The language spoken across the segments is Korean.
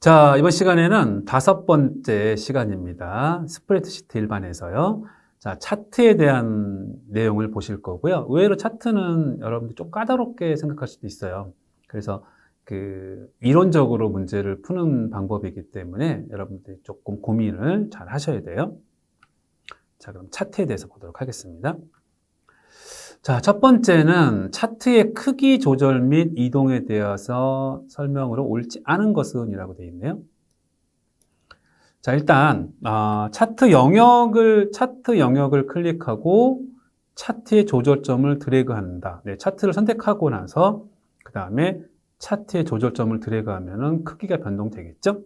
자, 이번 시간에는 5번째 시간입니다. 스프레드시트 일반에서요. 자, 차트에 대한 내용을 보실 거고요. 의외로 차트는 여러분들 좀 까다롭게 생각할 수도 있어요. 그래서 이론적으로 문제를 푸는 방법이기 때문에 여러분들이 조금 고민을 잘 하셔야 돼요. 자, 그럼 차트에 대해서 보도록 하겠습니다. 자, 첫 번째는 차트의 크기 조절 및 이동에 대해서 설명으로 옳지 않은 것은 이라고 되어 있네요. 자, 일단 차트 영역을 클릭하고 차트의 조절점을 드래그한다. 네, 차트를 선택하고 나서 그 다음에 차트의 조절점을 드래그하면은 크기가 변동되겠죠?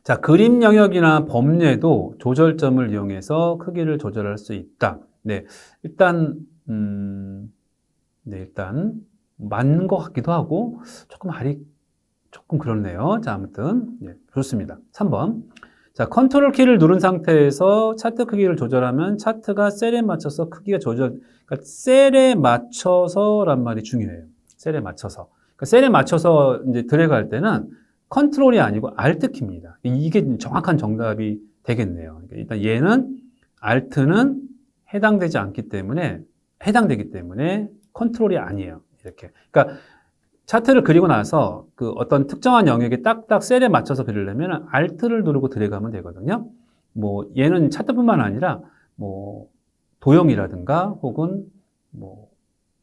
자, 그림 영역이나 범례도 조절점을 이용해서 크기를 조절할 수 있다. 네, 일단 맞는 것 같기도 하고 조금 그렇네요. 자, 아무튼 좋습니다. 3번. 자, 컨트롤 키를 누른 상태에서 차트 크기를 조절하면 차트가 셀에 맞춰서 크기가 그러니까 셀에 맞춰서란 말이 중요해요. 셀에 맞춰서. 그러니까 셀에 맞춰서 이제 드래그 할 때는 컨트롤이 아니고 알트 키입니다. 이게 정확한 정답이 되겠네요. 그러니까 일단 얘는 알트는 해당되기 때문에 컨트롤이 아니에요. 이렇게. 그러니까 차트를 그리고 나서 그 어떤 특정한 영역에 딱딱 셀에 맞춰서 그리려면 Alt를 누르고 드래그하면 되거든요. 뭐 얘는 차트뿐만 아니라 뭐 도형이라든가 혹은 뭐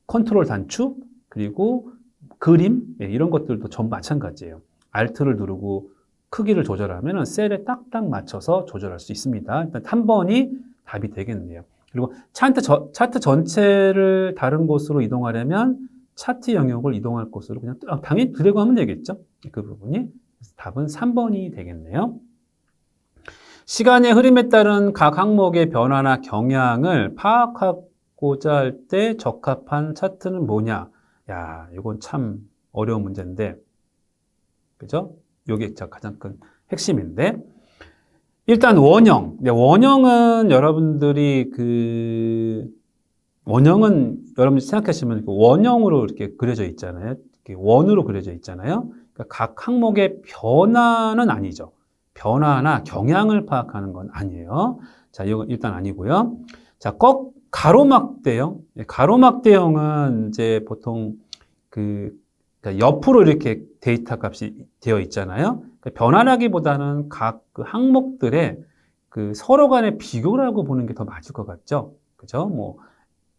컨트롤 단축 그리고 그림 이런 것들도 전부 마찬가지예요. Alt를 누르고 크기를 조절하면 셀에 딱딱 맞춰서 조절할 수 있습니다. 일단 3번이 답이 되겠네요. 그리고 차트 전체를 다른 곳으로 이동하려면 차트 영역을 이동할 곳으로 그냥 당연히 드래그 하면 되겠죠? 그 부분이. 그래서 답은 3번이 되겠네요. 시간의 흐름에 따른 각 항목의 변화나 경향을 파악하고자 할 때 적합한 차트는 뭐냐? 야, 이건 참 어려운 문제인데, 그죠? 이게 가장 큰 핵심인데, 일단 원형. 원형은 여러분들이 여러분들이 생각하시면 원형으로 이렇게 그려져 있잖아요. 이렇게 원으로 그려져 있잖아요. 그러니까 각 항목의 변화는 아니죠. 변화나 경향을 파악하는 건 아니에요. 자, 이건 일단 아니고요. 자, 가로막대형. 가로막대형은 이제 보통 그러니까 옆으로 이렇게 데이터 값이 되어 있잖아요. 그러니까 변화라기보다는 각 그 항목들의 서로 간의 비교라고 보는 게 더 맞을 것 같죠. 그죠? 뭐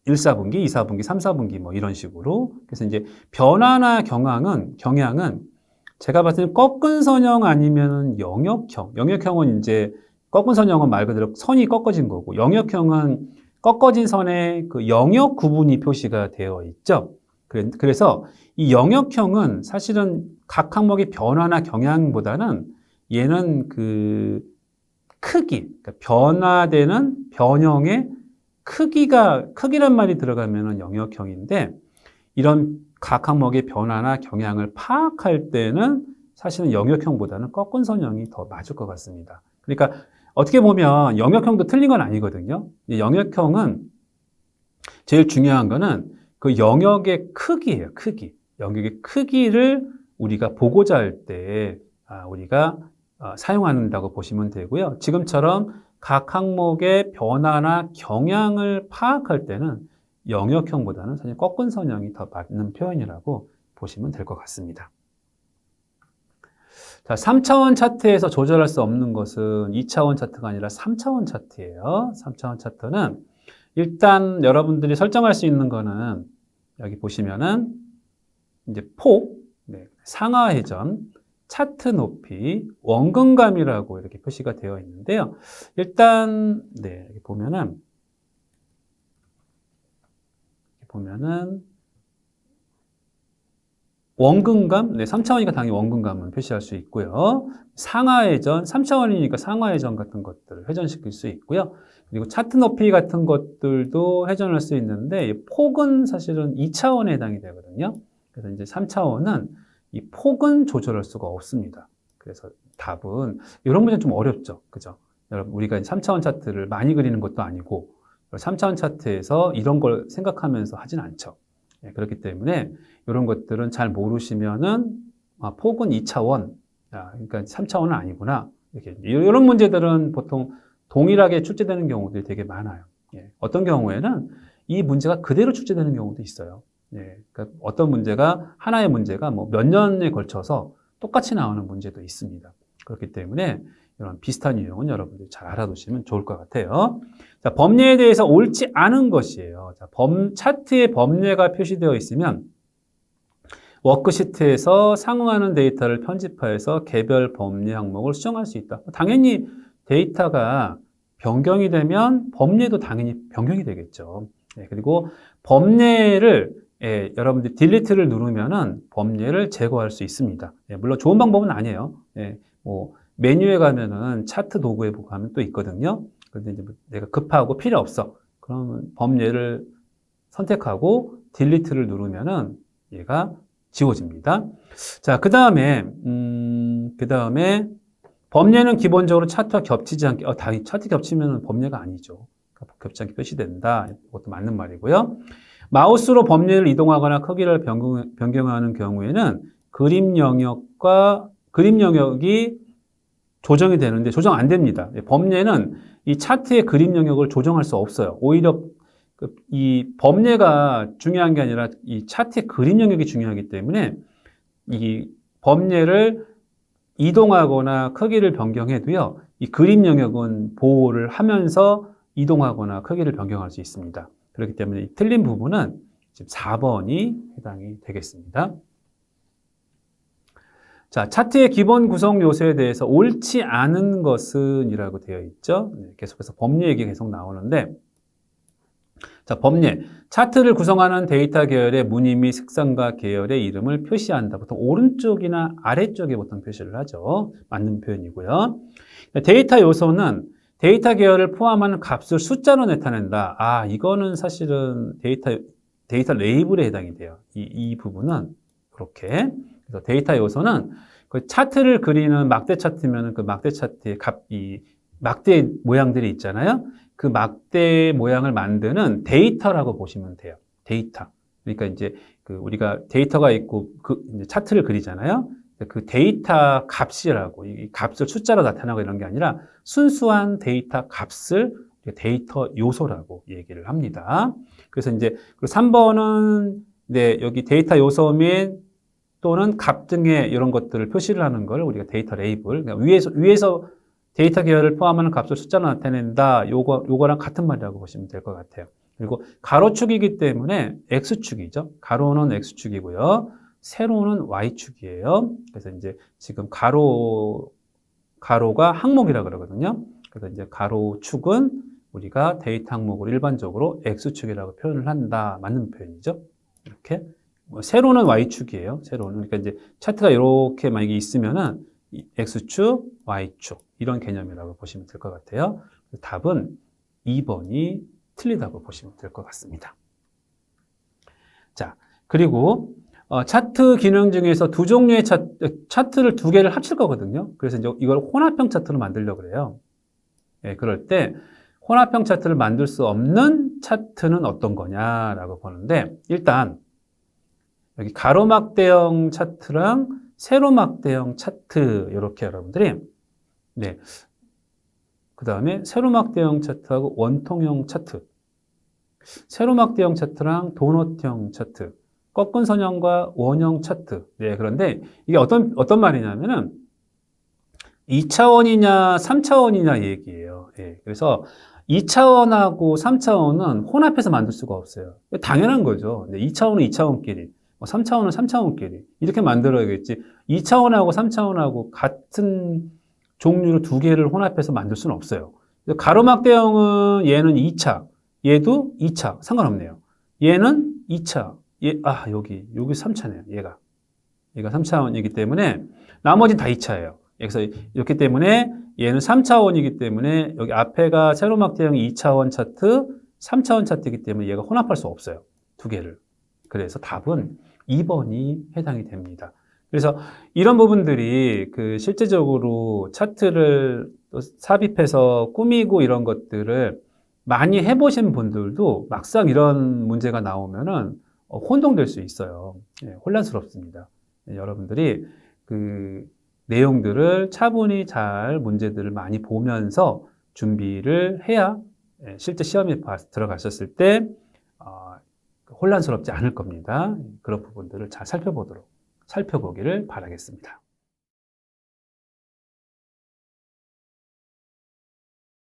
1사분기, 2사분기, 3사분기 뭐 이런 식으로. 그래서 이제 변화나 경향은 제가 봤을 때 꺾은 선형 아니면 영역형. 영역형은 이제 꺾은 선형은 말 그대로 선이 꺾어진 거고 영역형은 꺾어진 선에 그 영역 구분이 표시가 되어 있죠. 그래서 이 영역형은 사실은 각 항목의 변화나 경향보다는 얘는 그러니까 변화되는 변형의 크기란 말이 들어가면 영역형인데, 이런 각 항목의 변화나 경향을 파악할 때는 사실은 영역형보다는 꺾은 선형이 더 맞을 것 같습니다. 그러니까 어떻게 보면 영역형도 틀린 건 아니거든요. 영역형은 제일 중요한 거는 그 영역의 크기예요, 크기. 영역의 크기를 우리가 보고자 할 때 우리가 사용한다고 보시면 되고요. 지금처럼 각 항목의 변화나 경향을 파악할 때는 영역형보다는 사실 꺾은 선형이 더 맞는 표현이라고 보시면 될 것 같습니다. 자, 3차원 차트에서 조절할 수 없는 것은 2차원 차트가 아니라 3차원 차트예요. 3차원 차트는 일단 여러분들이 설정할 수 있는 거는 여기 보시면은 이제 폭, 상하 회전, 차트 높이, 원근감이라고 이렇게 표시가 되어 있는데요. 일단 여기 보면은 원근감, 3차원이니까 당연히 원근감은 표시할 수 있고요. 상하 회전, 3차원이니까 상하 회전 같은 것들을 회전시킬 수 있고요. 그리고 차트 높이 같은 것들도 회전할 수 있는데 폭은 사실은 2차원에 해당이 되거든요. 그래서 이제 3차원은 이 폭은 조절할 수가 없습니다. 그래서 답은 이런 문제는 좀 어렵죠. 그죠? 여러분 우리가 3차원 차트를 많이 그리는 것도 아니고 3차원 차트에서 이런 걸 생각하면서 하진 않죠. 그렇기 때문에 이런 것들은 잘 모르시면은 폭은 2차원, 그러니까 3차원은 아니구나. 이렇게 이런 문제들은 보통 동일하게 출제되는 경우들이 되게 많아요. 예. 어떤 경우에는 이 문제가 그대로 출제되는 경우도 있어요. 예. 그러니까 어떤 문제가 하나의 문제가 뭐 몇 년에 걸쳐서 똑같이 나오는 문제도 있습니다. 그렇기 때문에 이런 비슷한 유형은 여러분들이 잘 알아두시면 좋을 것 같아요. 자, 범례에 대해서 옳지 않은 것이에요. 자, 차트에 범례가 표시되어 있으면 워크시트에서 상응하는 데이터를 편집하여서 개별 범례 항목을 수정할 수 있다. 당연히 데이터가 변경이 되면 범례도 당연히 변경이 되겠죠. 네, 그리고 범례를 여러분들이 딜리트를 누르면은 범례를 제거할 수 있습니다. 물론 좋은 방법은 아니에요. 뭐 메뉴에 가면은 차트 도구에 보고 하면 또 있거든요. 그런데 이제 내가 급하고 필요 없어. 그러면 범례를 선택하고 딜리트를 누르면은 얘가 지워집니다. 자, 그 다음에 범례는 기본적으로 차트와 겹치지 않게, 당연히 차트 겹치면 범례가 아니죠. 겹치지 않게 표시된다. 이것도 맞는 말이고요. 마우스로 범례를 이동하거나 크기를 변경하는 경우에는 그림 영역이 조정이 되는데 조정 안 됩니다. 범례는 이 차트의 그림 영역을 조정할 수 없어요. 오히려 이 범례가 중요한 게 아니라 이 차트의 그림 영역이 중요하기 때문에 이 범례를 이동하거나 크기를 변경해도요, 이 그림 영역은 보호를 하면서 이동하거나 크기를 변경할 수 있습니다. 그렇기 때문에 이 틀린 부분은 지금 4번이 해당이 되겠습니다. 자, 차트의 기본 구성 요소에 대해서 옳지 않은 것은 이라고 되어 있죠. 계속해서 범례 얘기 계속 나오는데, 자, 범례. 차트를 구성하는 데이터 계열의 무늬 및 색상과 계열의 이름을 표시한다. 보통 오른쪽이나 아래쪽에 보통 표시를 하죠. 맞는 표현이고요. 데이터 요소는 데이터 계열을 포함하는 값을 숫자로 나타낸다. 이거는 사실은 데이터 레이블에 해당이 돼요. 이 부분은 그렇게. 그래서 데이터 요소는 그 차트를 그리는 막대 차트면 그 막대 차트의 이 막대 모양들이 있잖아요. 그 막대 모양을 만드는 데이터라고 보시면 돼요. 데이터. 그러니까 이제 우리가 데이터가 있고 이제 차트를 그리잖아요. 그 데이터 값이라고, 이 값을 숫자로 나타나고 이런 게 아니라 순수한 데이터 값을 데이터 요소라고 얘기를 합니다. 그래서 이제 3번은 여기 데이터 요소 및 또는 값 등의 이런 것들을 표시를 하는 걸 우리가 데이터 레이블, 그러니까 위에서 데이터 계열을 포함하는 값을 숫자로 나타낸다. 요거랑 같은 말이라고 보시면 될 것 같아요. 그리고 가로축이기 때문에 X축이죠. 가로는 X축이고요. 세로는 Y축이에요. 그래서 이제 지금 가로가 항목이라 그러거든요. 그래서 이제 가로축은 우리가 데이터 항목으로 일반적으로 X축이라고 표현을 한다. 맞는 표현이죠. 이렇게. 세로는 Y축이에요. 세로는. 그러니까 이제 차트가 이렇게 만약에 있으면은 X축, Y축 이런 개념이라고 보시면 될 것 같아요. 답은 2번이 틀리다고 보시면 될 것 같습니다. 자, 그리고 차트 기능 중에서 두 종류의 차트를 두 개를 합칠 거거든요. 그래서 이제 이걸 혼합형 차트로 만들려고 그래요. 그럴 때 혼합형 차트를 만들 수 없는 차트는 어떤 거냐라고 보는데, 일단 여기 가로막대형 차트랑 세로막대형 차트, 이렇게 여러분들이, 그 다음에 세로막대형 차트하고 원통형 차트, 세로막대형 차트랑 도넛형 차트, 꺾은 선형과 원형 차트. 그런데 이게 어떤 말이냐면은 2차원이냐 3차원이냐 얘기예요. 그래서 2차원하고 3차원은 혼합해서 만들 수가 없어요. 당연한 거죠. 2차원은 2차원끼리, 3차원은 3차원끼리 이렇게 만들어야겠지. 2차원하고 3차원하고 같은 종류로 두 개를 혼합해서 만들 수는 없어요. 가로막대형은 얘는 2차, 얘도 2차, 상관없네요. 얘는 2차, 여기 3차네요. 얘가 3차원이기 때문에 나머지는 다 2차예요. 그래서 이렇기 때문에 얘는 3차원이기 때문에 여기 앞에가 세로막대형이 2차원 차트, 3차원 차트이기 때문에 얘가 혼합할 수 없어요. 두 개를. 그래서 답은 2번이 해당이 됩니다. 그래서 이런 부분들이 실제적으로 차트를 삽입해서 꾸미고 이런 것들을 많이 해보신 분들도 막상 이런 문제가 나오면은 혼동될 수 있어요. 혼란스럽습니다. 여러분들이 내용들을 차분히 잘 문제들을 많이 보면서 준비를 해야 실제 시험에 들어가셨을 때 혼란스럽지 않을 겁니다. 그런 부분들을 잘 살펴보기를 바라겠습니다.